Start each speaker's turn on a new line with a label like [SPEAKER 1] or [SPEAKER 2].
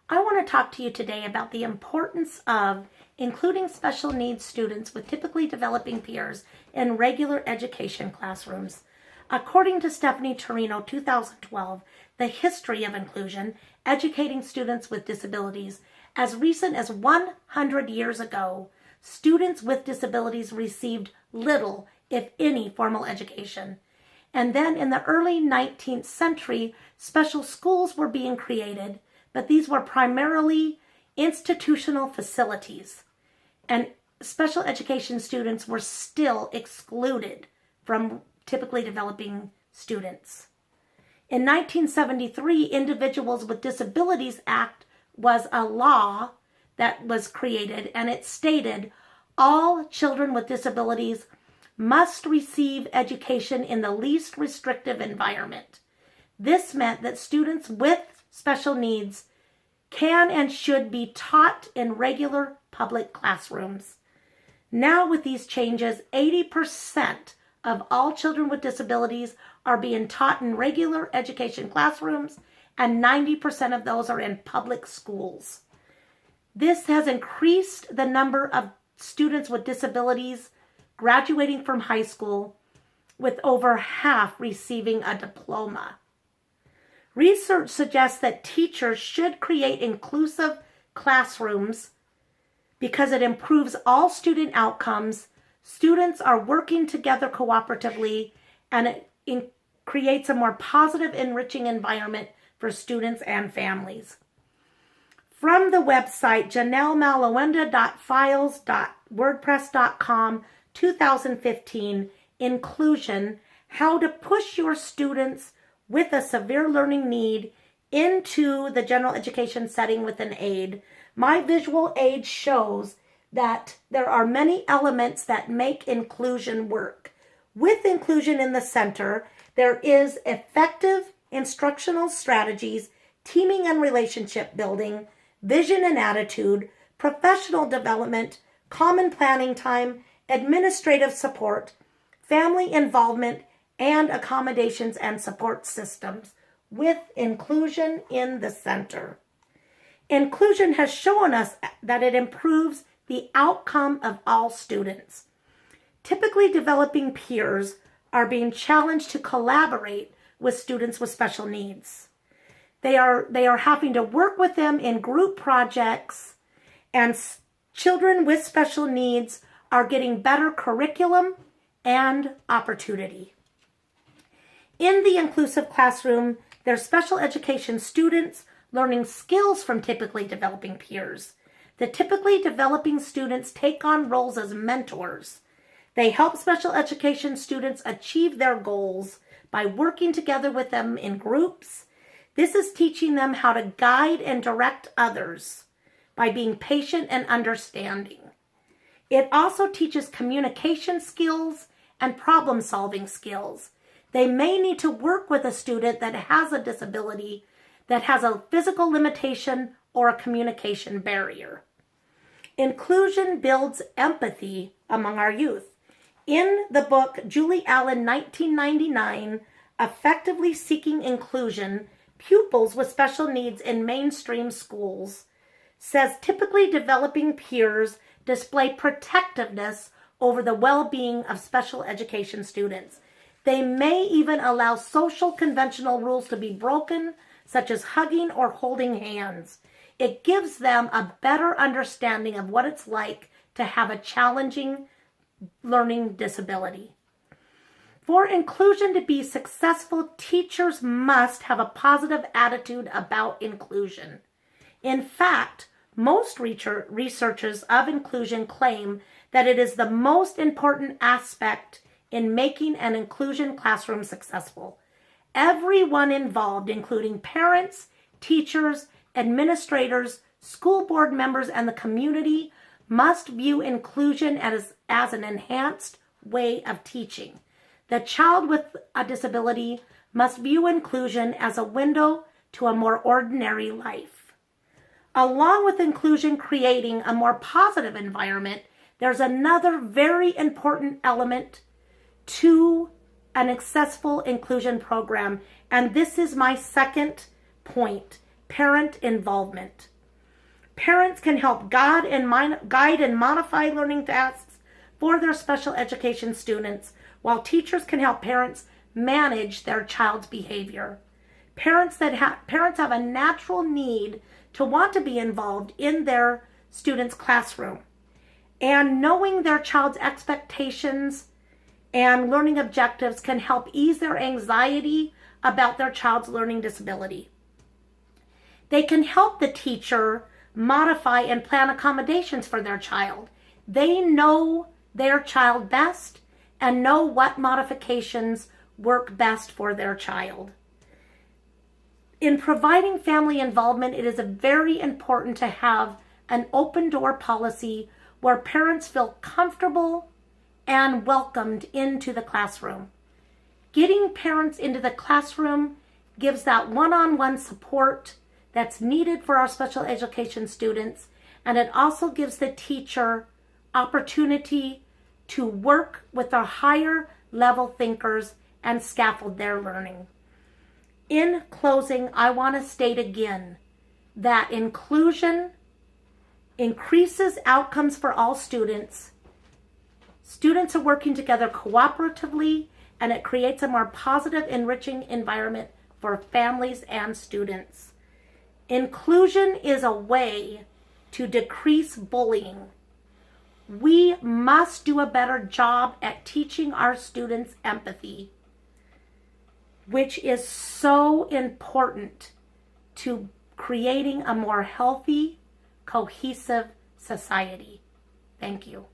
[SPEAKER 1] I want to talk to you today about the importance of including special needs students with typically developing peers in regular education classrooms. According to Stephanie Torino, 2012, The History of Inclusion, Educating Students with Disabilities, as recent as 100 years ago, students with disabilities received little, if any, formal education. And then in the early 19th century, special schools were being created, but these were primarily institutional facilities. And special education students were still excluded from typically developing students. In 1973, Individuals with Disabilities Act was a law that was created, and it stated all children with disabilities must receive education in the least restrictive environment. This meant that students with special needs can and should be taught in regular public classrooms. Now with these changes, 80% of all children with disabilities are being taught in regular education classrooms, and 90% of those are in public schools. This has increased the number of students with disabilities graduating from high school, with over half receiving a diploma. Research suggests that teachers should create inclusive classrooms because it improves all student outcomes. Students are working together cooperatively, and it creates a more positive, enriching environment for students and families. From the website janellemalawienda.files.wordpress.com, 2015, Inclusion, How to Push Your Students with a Severe Learning Need into the General Education Setting with an Aid. My visual aid shows that there are many elements that make inclusion work. With inclusion in the center, there is effective instructional strategies, teaming and relationship building, vision and attitude, professional development, common planning time, administrative support, family involvement, and accommodations and support systems with inclusion in the center. Inclusion has shown us that it improves the outcome of all students. Typically developing peers are being challenged to collaborate with students with special needs. They are having to work with them in group projects, and children with special needs are getting better curriculum and opportunity. In the inclusive classroom, there's special education students learning skills from typically developing peers. The typically developing students take on roles as mentors. They help special education students achieve their goals by working together with them in groups. This is teaching them how to guide and direct others by being patient and understanding. It also teaches communication skills and problem-solving skills. They may need to work with a student that has a disability, that has a physical limitation or a communication barrier. Inclusion builds empathy among our youth. In the book Julie Allen, 1999, Effectively Seeking Inclusion, Pupils with Special Needs in Mainstream Schools, says typically developing peers display protectiveness over the well-being of special education students. They may even allow social conventional rules to be broken, such as hugging or holding hands. It gives them a better understanding of what it's like to have a challenging learning disability. For inclusion to be successful, teachers must have a positive attitude about inclusion. In fact, most researchers of inclusion claim that it is the most important aspect in making an inclusion classroom successful. Everyone involved, including parents, teachers, administrators, school board members, and the community, must view inclusion as an enhanced way of teaching. The child with a disability must view inclusion as a window to a more ordinary life. Along with inclusion creating a more positive environment, there's another very important element to an successful inclusion program, and this is my second point: parent involvement. Parents can help guide and modify learning tasks for their special education students, while teachers can help parents manage their child's behavior. Parents have a natural need to want to be involved in their students' classroom. And knowing their child's expectations and learning objectives can help ease their anxiety about their child's learning disability. They can help the teacher modify and plan accommodations for their child. They know their child best and know what modifications work best for their child. In providing family involvement, it is very important to have an open door policy where parents feel comfortable and welcomed into the classroom. Getting parents into the classroom gives that one-on-one support that's needed for our special education students, and it also gives the teacher opportunity to work with our higher level thinkers and scaffold their learning. In closing, I want to state again that inclusion increases outcomes for all students. Students are working together cooperatively, and it creates a more positive, enriching environment for families and students. Inclusion is a way to decrease bullying. We must do a better job at teaching our students empathy, which is so important to creating a more healthy, cohesive society. Thank you.